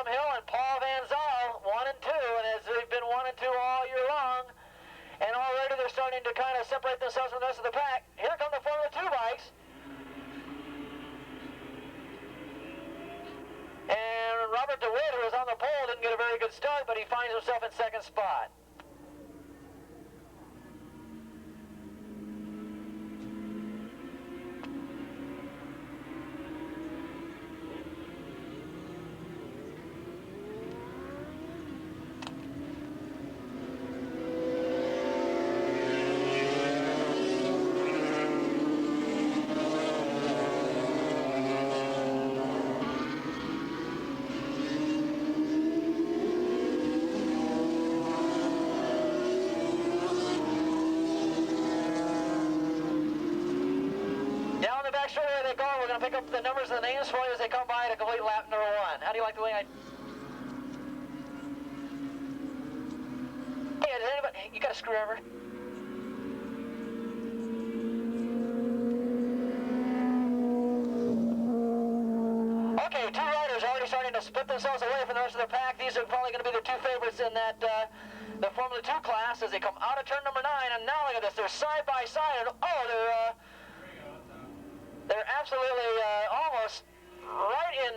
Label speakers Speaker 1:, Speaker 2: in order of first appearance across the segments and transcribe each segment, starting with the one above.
Speaker 1: Malcolm Hill and Paul Van Zyl, 1 and 2, and as they've been 1 and 2 all year long, and already they're starting to kind of separate themselves from the rest of the pack. Here come the Formula 2 bikes. And Robert DeWitt, who was on the pole, didn't get a very good start, but he finds himself in second spot. Straightaway they go. We're going to pick up the numbers and the names for you as they come by to complete lap number 1. How do you like the way I... Hey, does anybody... You got a screwdriver? Okay, 2 riders already starting to split themselves away from the rest of the pack. These are probably going to be the 2 favorites in that the Formula 2 class as they come out of turn number 9. And now look at this. They're side by side. And, they're absolutely almost right in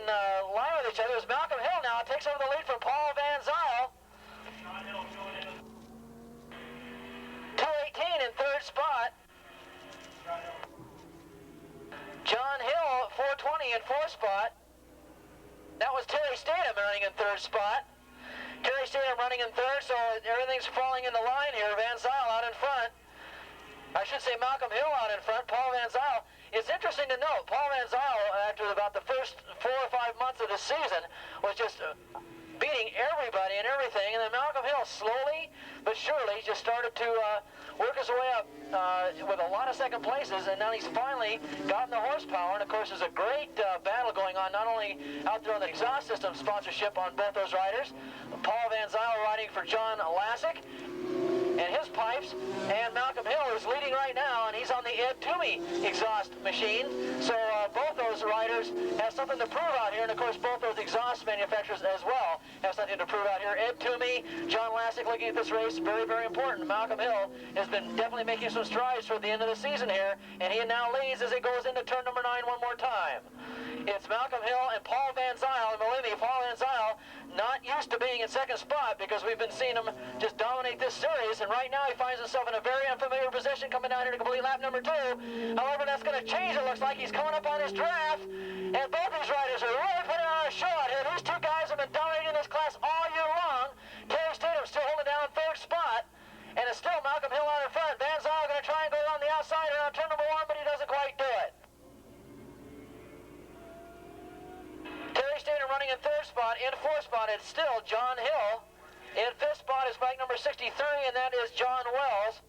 Speaker 1: line with each other. As Malcolm Hill now takes over the lead from Paul Van Zyl. 218 in 3rd spot. John Hill 420 in 4th spot. That was Terry Statham running in 3rd spot. Terry Statham running in 3rd, so everything's falling into line here. Van Zyl out in front. I should say Malcolm Hill out in front, Paul Van Zyl. It's interesting to note, Paul Van Zyl, after about the first 4 or 5 months of the season, was just beating everybody and everything, and then Malcolm Hill slowly but surely just started to work his way up with a lot of second places, and now he's finally gotten the horsepower. And of course there's a great battle going on, not only out there on the exhaust system sponsorship on both those riders. Paul Van Zyl riding for John Lassick and his pipes, and Malcolm Hill is leading right now, and he's on the Ed Toomey exhaust machine. So both those riders have something to prove out here, and of course both those exhaust manufacturers as well have something to prove out here. Ed Toomey, John Lassick looking at this race, very, very important. Malcolm Hill has been definitely making some strides toward the end of the season here, and he now leads as he goes into turn number 9 one more time. It's Malcolm Hill and Paul Van Zyl, and believe me, Paul Van Zyl not used to being in second spot because we've been seeing him just dominate this series, and right now he finds himself in a very unfamiliar position coming down here to complete lap number 2. However, that's going to change. It looks like he's coming up on his draft, and both these riders are really putting on a show out here. These 2 guys have been dominating this class all year long. Terry Statham still holding down 3rd spot, and it's still Malcolm Hill out in front. Van Zyl going to try and go around the outside around turn number 1, but he doesn't quite do it. Terry Statham running in 3rd spot. In 4th spot, it's still John Hill. In 5th spot is bike number 63, and that is John Wells.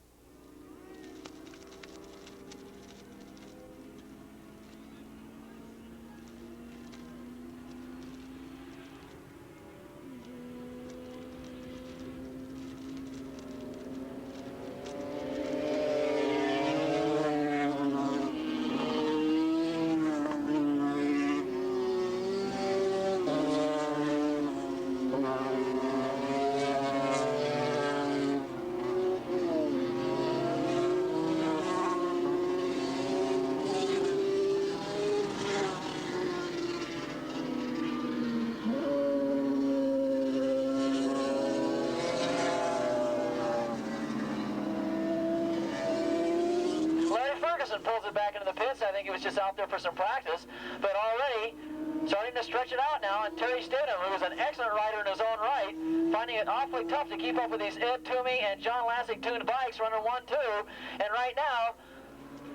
Speaker 1: Pulls it back into the pits. I think he was just out there for some practice, but already starting to stretch it out now. And Terry Statham, who was an excellent rider in his own right, finding it awfully tough to keep up with these Ed Toomey and John Lassick tuned bikes running 1-2. And right now,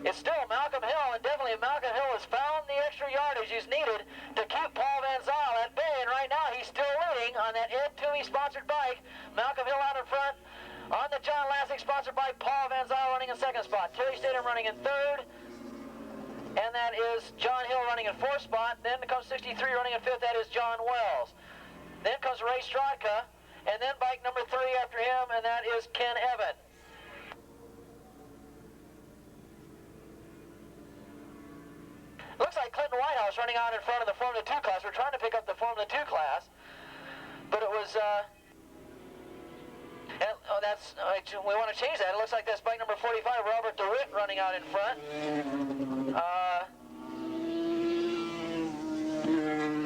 Speaker 1: it's still Malcolm Hill, and definitely Malcolm Hill has found the extra yardage he's needed to keep Paul Van Zyl at bay. And right now, he's still leading on that Ed Toomey sponsored bike. Malcolm Hill out in front. On the John Lassick sponsored by Paul Van Zyl running in 2nd spot. Terry Statham running in 3rd. And that is John Hill running in 4th spot. Then comes 63 running in 5th. That is John Wells. Then comes Ray Strodka. And then bike number 3 after him, and that is Ken Evan. Looks like Clinton Whitehouse running out in front of the Formula 2 class. We're trying to pick up the Formula 2 class. but it was, oh, that's, we want to change that. It looks like that's bike number 45, Robert DeWitt, running out in front.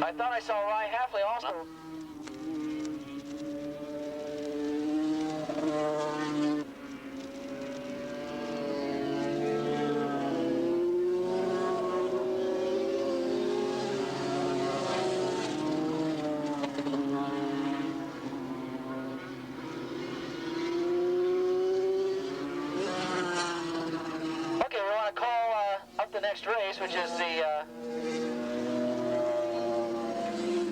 Speaker 1: I thought I saw Rye Halfley also. Next race, which is the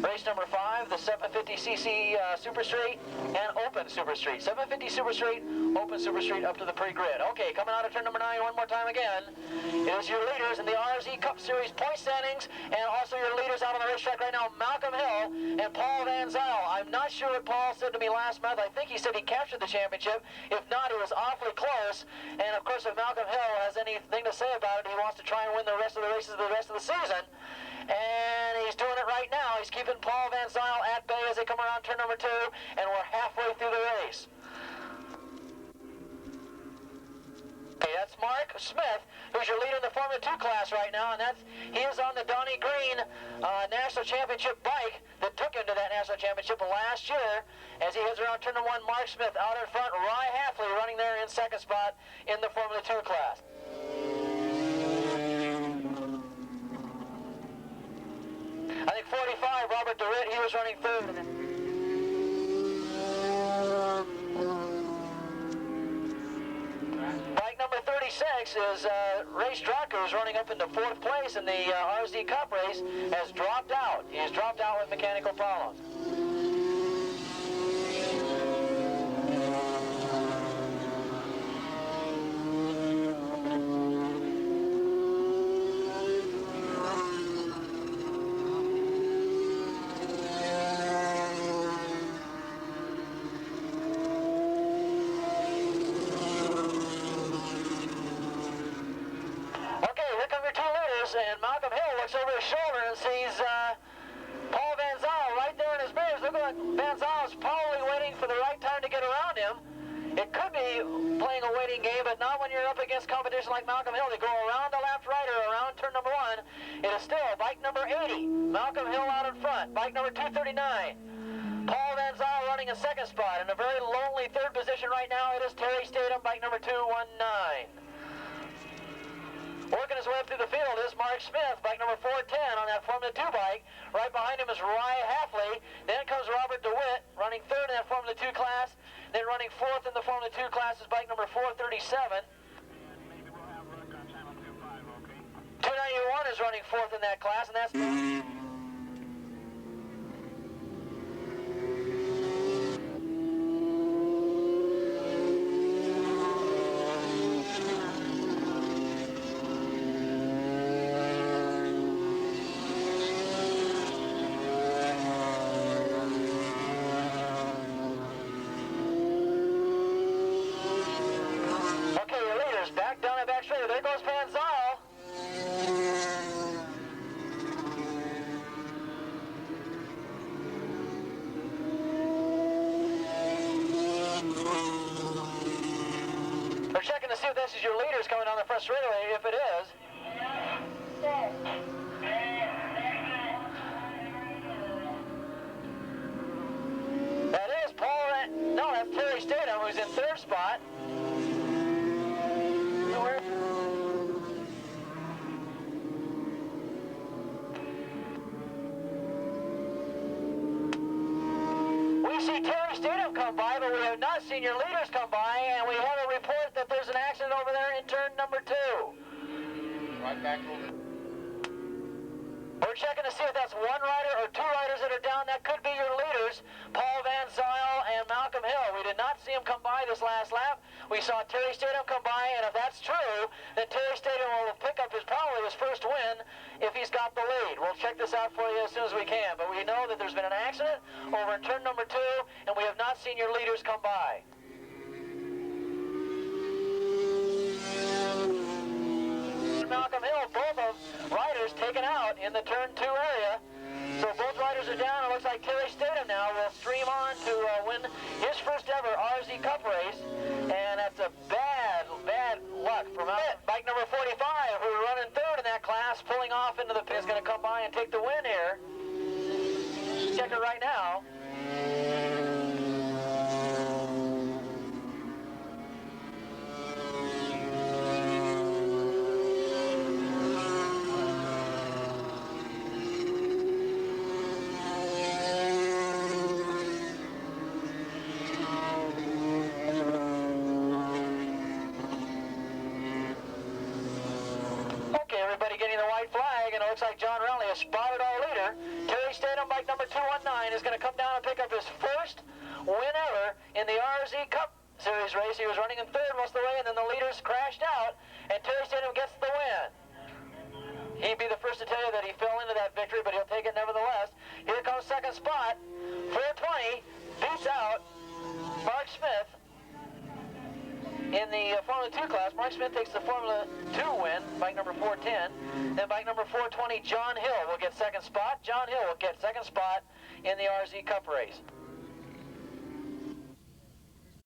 Speaker 1: race number 5, the 750cc Super Street and Open Super Street. 750 Super Street, Open Super Street up to the pre-grid. Okay, coming out of turn number 9 one more time again. It is your leaders in the RZ Cup Series point standings, and also your leaders out on the racetrack right now, Malcolm Hill and Paul Van Zyl. I'm not sure what Paul said to me last month. I think he said he captured the championship. If not, it was awfully close. And of course, if Malcolm Hill has anything to say about it, he wants to try and win the rest of the races the rest of the season. And he's doing it right now. He's keeping Paul Van Zyl at bay as they come around turn number 2, and we're halfway through the race. Okay, that's Mark Smith, who's your leader in the Formula 2 class right now, and he is on the Donnie Green National Championship bike that took him to that National Championship last year. As he heads around turn number 1, Mark Smith out in front, Rye Halfley running there in second spot in the Formula 2 class. I think 45, Robert DeWitt, he was running third. Bike number 36 is Ray Straka, who's running up into 4th place in the RZ Cup race, has dropped out. He has dropped out with mechanical problems. And Malcolm Hill looks over his shoulder and sees Paul Van Zyl right there in his mirrors. Look like Van Zyl is probably waiting for the right time to get around him. It could be playing a waiting game, but not when you're up against competition like Malcolm Hill. They go around the left right or around turn number 1. It is still bike number 80, Malcolm Hill out in front. Bike number 239, Paul Van Zyl running in second spot. In a very lonely third position right now, it is Terry Statham, bike number 219. Working his way up through the field is Mark Smith, bike number 410 on that Formula 2 bike. Right behind him is Rye Halfley. Then comes Robert DeWitt, running third in that Formula 2 class. Then running 4th in the Formula 2 class is bike number 437. 291 is running 4th in that class, and that's... There goes Van Zyl. We're checking to see if this is your leaders coming down the front straightaway. If it is. That is Paul. No, that's Terry Statham, who's in 3rd spot. We see Terry Statham come by, but we have not seen your leaders come by, and we have a report that there's an accident over there in turn number 2. Right back over. We're checking to see if that's one rider or 2 riders that are down. That could be your leaders, Paul Van Zyl and Malcolm Hill. We did not see him come by this last lap. We saw Terry Statham come by, and if that's true, then Terry Statham will pick up probably his first win if he's got the lead. We'll check this out for you as soon as we can. But we know that there's been an accident over in turn number 2, and we have not seen your leaders come by. Malcolm Hill, both of riders taken out in the turn 2 area. So both riders are down. It looks like Terry Statham now will stream win his first ever RZ Cup race, and that's a bad luck from out. Bike number 45, who was running third in that class, pulling off into the pit, is going to come by and take the win here. Check it right now. Getting the white flag, and it looks like John Rowley has spotted our leader. Terry Statham, bike number 219, is going to come down and pick up his first win ever in the RZ Cup Series race. He was running in third most of the way, and then the leaders crashed out, and Terry Statham gets the win. He'd be the first to tell you that he fell into that victory, but he'll take it nevertheless. Here comes second spot. 420 beats out Mark Smith. In the Formula 2 class, Mark Smith takes the Formula 2 win, bike number 410. Then bike number 420, John Hill will get second spot. John Hill will get second spot in the RZ Cup race.